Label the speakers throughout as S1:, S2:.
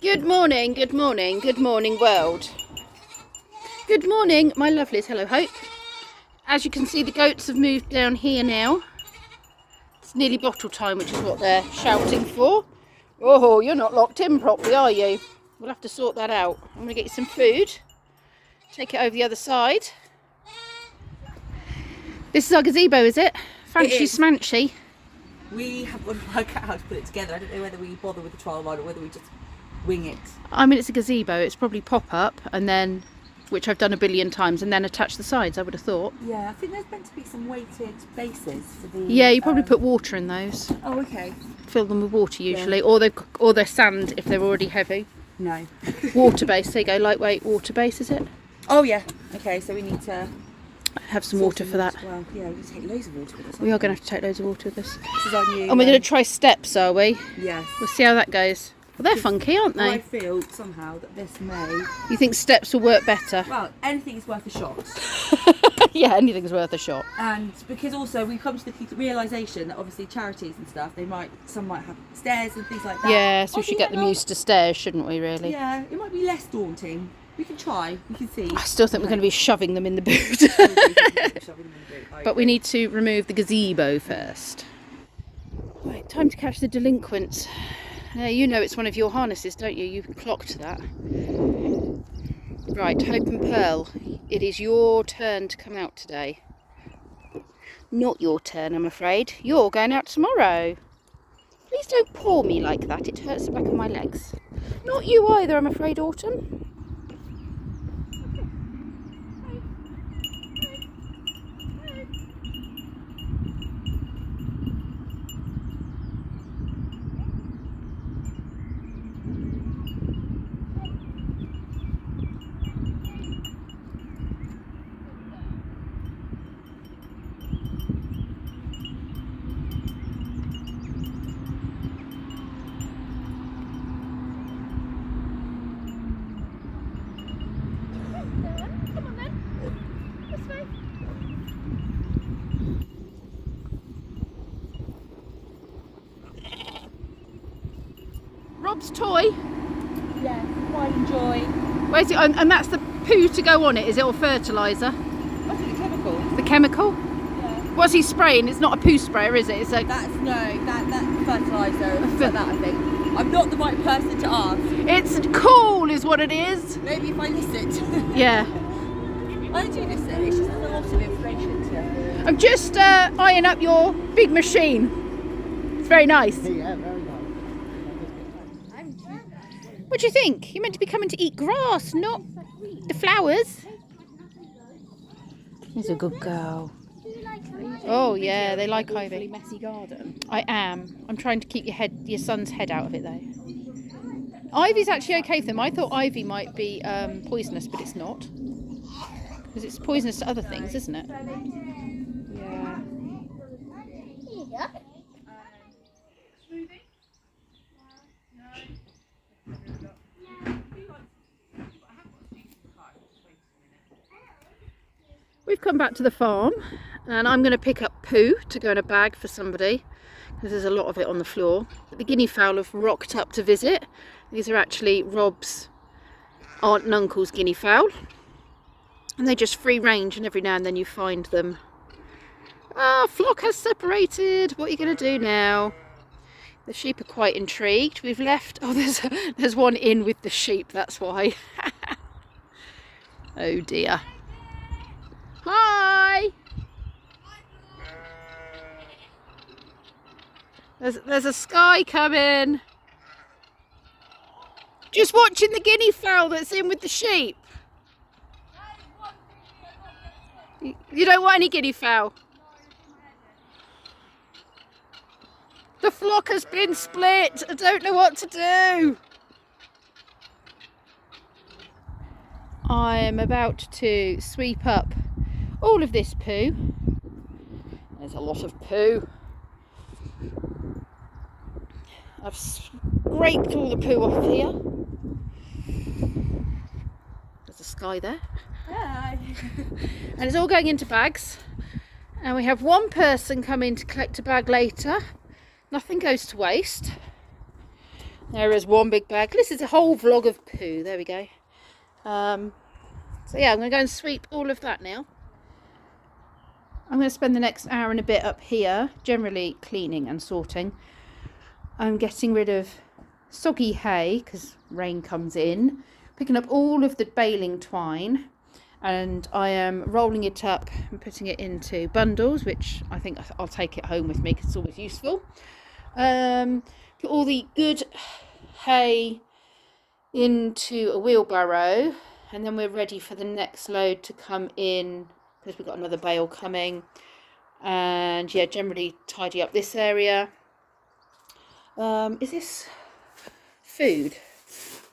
S1: Good morning, good morning, good morning world. Good morning, my lovelies. Hello, Hope. As you can see, the goats have moved down here now. It's nearly bottle time, which is what they're shouting for. Oh, you're not locked in properly, are you? We'll have to sort that out. I'm going to get you some food. Take it over the other side. This is our gazebo, is it? Fancy smanchy.
S2: We have got to work out how to put it together. I don't know whether we bother with the trial run or whether we just wing it.
S1: I mean, it's a gazebo. It's probably pop up and then, which I've done a billion times, and then attach the sides, I would have thought.
S2: Yeah, I think there's meant to be some weighted bases for the...
S1: Yeah, you probably put water in those.
S2: Oh, okay.
S1: Fill them with water usually,
S2: Yeah.
S1: or they're sand if they're already heavy.
S2: No.
S1: Water base, there you go, lightweight water base, is it?
S2: Oh, yeah. Okay, so we need to...
S1: Have some water for that.
S2: Well, yeah, we need to take loads of water with us.
S1: We are going to have to take loads of water with this.
S2: This is our new...
S1: And we're going to try steps, are we?
S2: Yes.
S1: We'll see how that goes. Well, they're funky, aren't
S2: I
S1: they?
S2: feel somehow that this may...
S1: You think steps will work better?
S2: Well, anything is worth a shot.
S1: Yeah, anything's worth a shot.
S2: And because also we come to the realisation that obviously charities and stuff, some might have stairs and things like that.
S1: Yeah, so we should get them used to stairs, shouldn't we, really?
S2: Yeah, it might be less daunting. We can try, we can see.
S1: I still think we're going to be shoving them in the boot. But we need to remove the gazebo first. Right, time to catch the delinquents. You know it's one of your harnesses, don't you? You've clocked that. Right, Hope and Pearl, it is your turn to come out today. Not your turn, I'm afraid. You're going out tomorrow. Please don't paw me like that, it hurts the back of my legs. Not you either, I'm afraid, Autumn. Rob's toy.
S2: Yeah, quite enjoy.
S1: Where's it? And that's the poo to go on it, is it, or fertiliser?
S2: I think the chemical.
S1: The chemical?
S2: Yeah.
S1: What's he spraying? It's not a poo sprayer, is it? It's a...
S2: That's fertiliser and stuff like that, I think. I'm not the right person to ask.
S1: It's cool, is what it is.
S2: Maybe if I listen.
S1: Yeah.
S2: I do listen. It's just a lot of information to...
S1: I'm just eyeing up your big machine. It's very nice.
S3: Yeah, very nice.
S1: What do you think? You're meant to be coming to eat grass, not the flowers. He's a good girl. Oh yeah, they like ivy.
S2: Messy garden.
S1: I am. I'm trying to keep your son's head out of it though. Ivy's actually okay for them. I thought ivy might be poisonous, but it's not. Because it's poisonous to other things, isn't it?
S2: Yeah.
S1: We've come back to the farm and I'm going to pick up poo to go in a bag for somebody because there's a lot of it on the floor. The guinea fowl have rocked up to visit. These are actually Rob's aunt and uncle's guinea fowl and they just free range, and every now and then you find them. Ah, flock has separated. What are you going to do now? The sheep are quite intrigued. We've left... Oh, there's one in with the sheep, that's why. Oh dear. Hi! There's a sky coming. Just watching the guinea fowl that's in with the sheep. You don't want any guinea fowl? The flock has been split. I don't know what to do. I'm about to sweep up all of this poo. There's a lot of poo. I've scraped all the poo off here. There's a sky there.
S2: Hi.
S1: And it's all going into bags. And we have one person coming to collect a bag later. Nothing goes to waste. There is one big bag. This is a whole vlog of poo. There we go. So yeah, I'm going to go and sweep all of that now. I'm going to spend the next hour and a bit up here, generally cleaning and sorting. I'm getting rid of soggy hay because rain comes in, picking up all of the baling twine, and I am rolling it up and putting it into bundles, which I think I'll take it home with me because it's always useful. Put all the good hay into a wheelbarrow, and then we're ready for the next load to come in because we've got another bale coming. And yeah, generally tidy up this area. Is this food?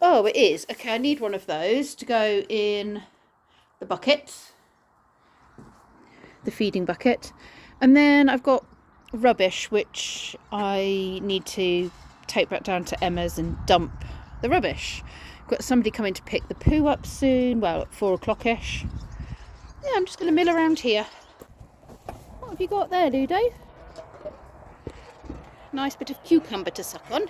S1: Oh, it is. Okay, I need one of those to go in the bucket, the feeding bucket. And then I've got rubbish which I need to take back down to Emma's and dump the rubbish. Got somebody coming to pick the poo up soon, well at 4 o'clock-ish. Yeah, I'm just going to mill around here. What have you got there, Ludo? Nice bit of cucumber to suck on.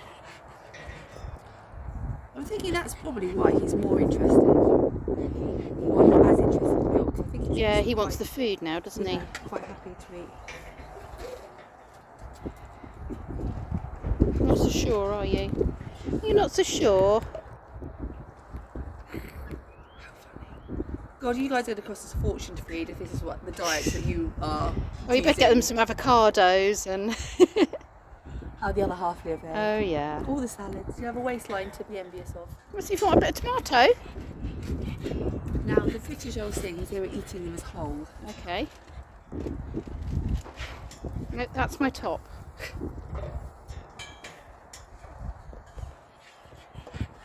S2: I'm thinking that's probably why he's more interested. Well, not as interested in milk. I think
S1: Yeah, he wants the food now, doesn't he?
S2: Quite happy to eat.
S1: Not so sure, are you? You're not so sure?
S2: God, you guys are going to cost us a fortune to feed if this is what the diet that you are.
S1: Well, you better get them some avocados and...
S2: Oh, the other half live there.
S1: Oh, yeah.
S2: All the salads. You have a waistline to be envious of.
S1: What's he want? A bit of tomato?
S2: Now, the Fritz-Joel things, they were eating them as whole.
S1: Okay. No, that's my top.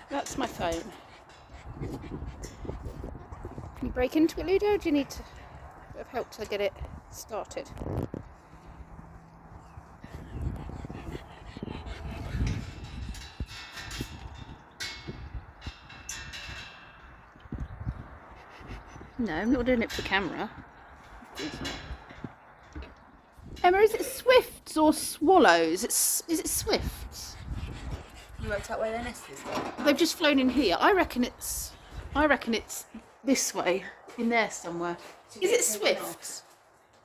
S1: That's my phone. Can you break into it, Ludo? Or do you need a bit of help to get it started? No, I'm not doing it for camera. Emma, is it swifts or swallows? Is it swifts?
S2: You worked out where their nest is, though?
S1: They've just flown in here. I reckon it's this way, in there somewhere. Is it swifts?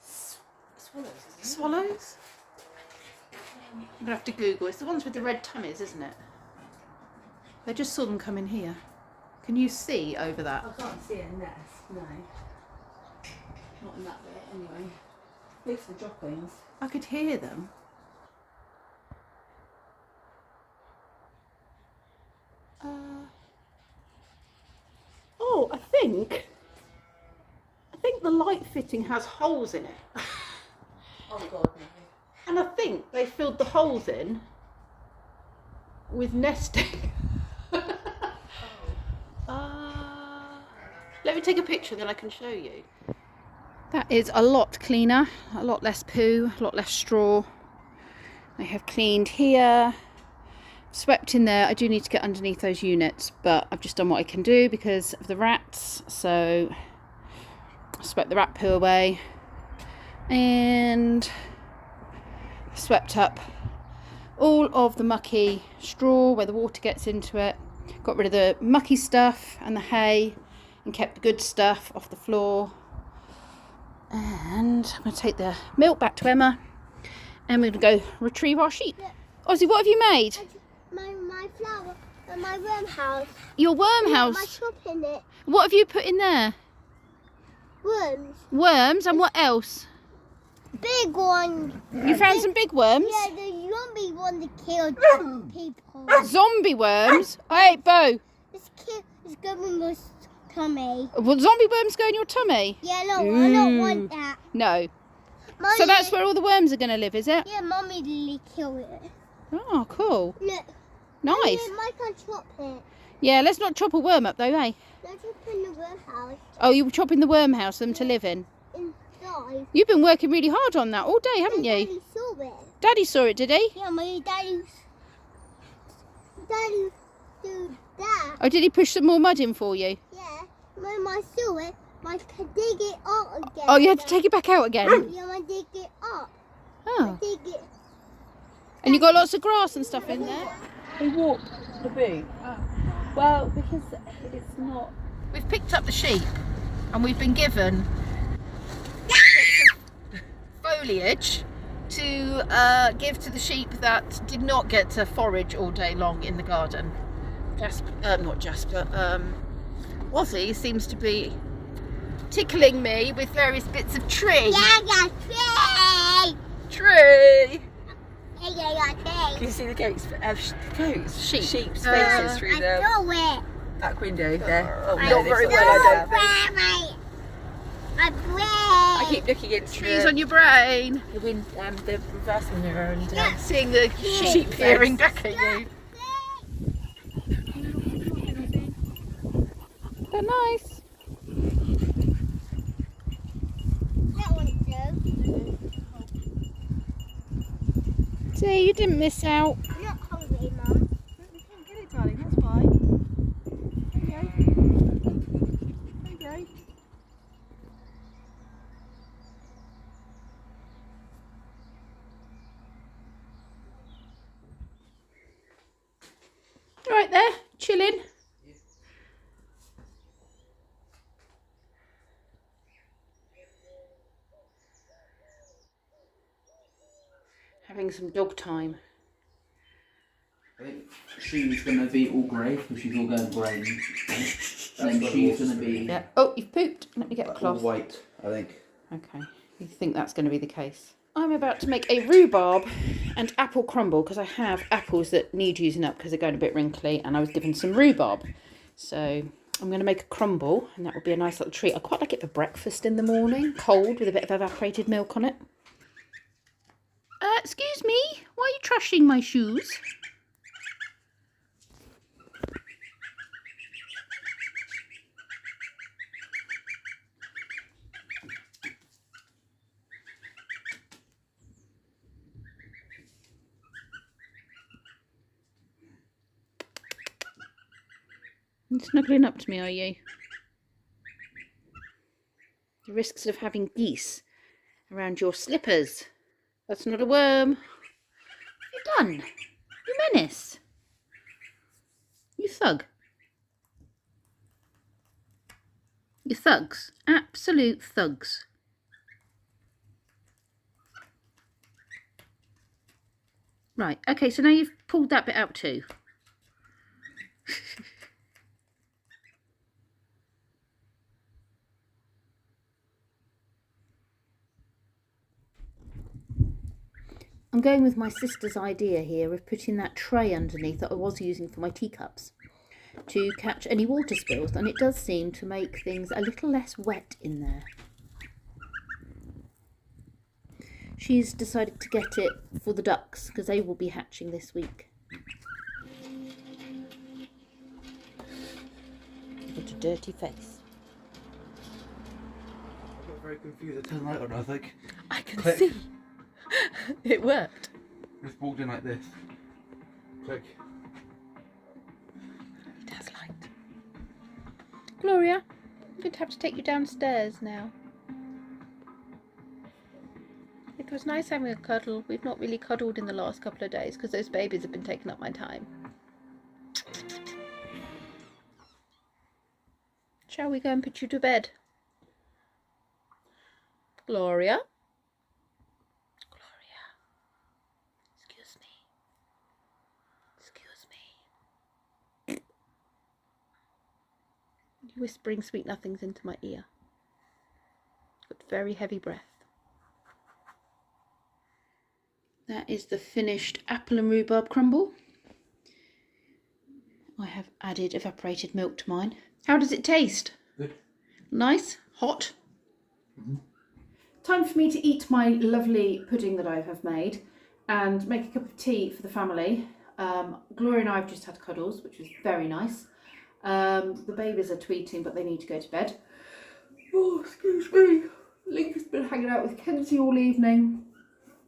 S2: Swallows, isn't it?
S1: Swallows? I'm gonna have to Google. It's the ones with the red tummies, isn't it? I just saw them come in here. Can you see over that?
S2: I can't see a nest, no. Not in that bit, anyway. It's the droppings.
S1: I could hear them. Oh, I think the light fitting has holes in it.
S2: Oh God, no.
S1: And I think they filled the holes in with nesting. Let me take a picture, then I can show you. That is a lot cleaner, a lot less poo, a lot less straw. I have cleaned here, swept in there. I do need to get underneath those units, but I've just done what I can do because of the rats. So I swept the rat poo away and swept up all of the mucky straw where the water gets into it. Got rid of the mucky stuff and the hay and kept the good stuff off the floor. And I'm going to take the milk back to Emma and we're going to go retrieve our sheep.
S3: Yeah.
S1: Ozzy, what have you made?
S3: My flower and my worm house.
S1: Your worm house?
S3: My shop in it.
S1: What have you put in there?
S3: Worms.
S1: Worms, and what else?
S3: Big one.
S1: You found some big worms?
S3: Yeah, the zombie one that killed people.
S1: Zombie worms? Hey, Bo.
S3: It's going in my tummy.
S1: Will zombie worms go in your tummy?
S3: Yeah, no, I don't want that.
S1: No.
S3: Mommy,
S1: So that's where all the worms are going to live, is it?
S3: Yeah, Mommy really killed it.
S1: Oh, cool.
S3: Look.
S1: Nice.
S3: I can chop it.
S1: Yeah, let's not chop a worm up though, eh?
S3: Let's open the worm house
S1: Oh, you were chopping the worm house for them to live in?
S3: inside.
S1: You've been working really hard on that all day, haven't you?
S3: Daddy saw it.
S1: Daddy saw it, did he?
S3: Yeah, my daddy do that.
S1: Oh, did he push some more mud in for you?
S3: Yeah, when I saw it, I could dig it up again.
S1: Oh, you had to take it back out again?
S3: Yeah, I dig it up.
S1: Oh.
S3: Dig it.
S1: And you got lots of grass and stuff in there?
S2: They walk The boot? Oh. Well, because it's not...
S1: We've picked up the sheep and we've been given foliage to give to the sheep that did not get to forage all day long in the garden. Not Jasper, Ozzy seems to be tickling me with various bits of tree. Tree!
S2: Can you see the goats? Sheep's faces through
S3: I
S2: that window there. Oh,
S1: Not very well, I don't
S2: I keep looking into
S1: Trees on your brain.
S2: the wind, the reverse mirror, and
S1: Seeing the sheep peering back at you. They're nice.
S3: That one too.
S1: See, you didn't miss out.
S3: I'm not hungry, Mum.
S2: You can't get it, darling. That's fine. There you go. There you go.
S1: Right there, chilling. Having some dog time.
S4: I think she's going to be all grey because she's all going grey. And then she's going to be
S1: Yeah. Oh, you've pooped. Let me get a
S4: all
S1: cloth.
S4: white, I think.
S1: Okay, you think that's going to be the case. I'm about to make a rhubarb and apple crumble because I have apples that need using up because they're going a bit wrinkly, and I was given some rhubarb. So I'm going to make a crumble, and that will be a nice little treat. I quite like it for breakfast in the morning, cold with a bit of evaporated milk on it. Excuse me, why are you trashing my shoes? You're snuggling up to me, are you? The risks of having geese around your slippers. That's not a worm. What have you done? You menace. You thug. You thugs. Absolute thugs. Right, okay, so now you've pulled that bit out too. I'm going with my sister's idea here of putting that tray underneath that I was using for my teacups to catch any water spills, and it does seem to make things a little less wet in there. She's decided to get it for the ducks because they will be hatching this week. You've got a dirty face.
S4: I got very confused. I turned the light on, I think.
S1: I can
S4: Click.
S1: see. It worked.
S4: Just walked in like this. Click.
S1: It has light. Gloria, I'm going to have to take you downstairs now. It was nice having a cuddle. We've not really cuddled in the last couple of days because those babies have been taking up my time. Shall we go and put you to bed? Gloria? Gloria. Excuse me. Excuse me. You're whispering sweet nothings into my ear. With very heavy breath. That is the finished apple and rhubarb crumble. I have added evaporated milk to mine. How does it taste?
S4: Good.
S1: Nice? Hot?
S4: Mm-hmm.
S1: Time for me to eat my lovely pudding that I have made and make a cup of tea for the family. Gloria and I have just had cuddles, which was very nice. The babies are tweeting, but they need to go to bed. Oh, excuse me. Link has been hanging out with Kenzie all evening.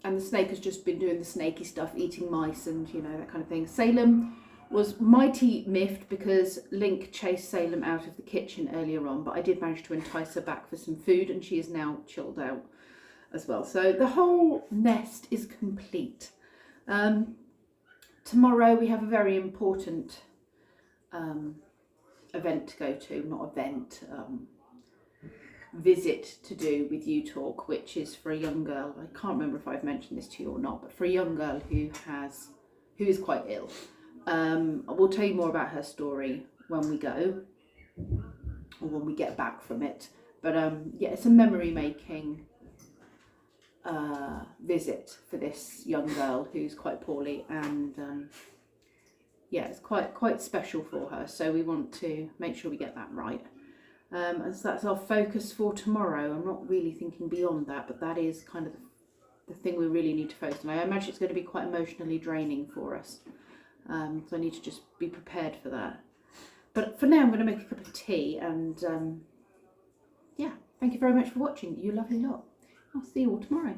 S1: And the snake has just been doing the snaky stuff, eating mice and, you know, that kind of thing. Salem was mighty miffed because Link chased Salem out of the kitchen earlier on, but I did manage to entice her back for some food, and she is now chilled out as well. So the whole nest is complete. tomorrow we have a very important event to go to, not event, visit to do with You Talk, which is for a young girl. I can't remember if I've mentioned this to you or not, but for a young girl who is quite ill. We'll tell you more about her story when we go, or when we get back from it. But yeah, it's a memory making visit for this young girl who's quite poorly, and yeah, it's quite special for her, so we want to make sure we get that right. And so that's our focus for tomorrow. I'm not really thinking beyond that, but that is kind of the thing we really need to focus on. I imagine it's going to be quite emotionally draining for us, so I need to just be prepared for that. But for now, I'm going to make a cup of tea, and yeah, thank you very much for watching, you lovely lot. I'll see you all tomorrow.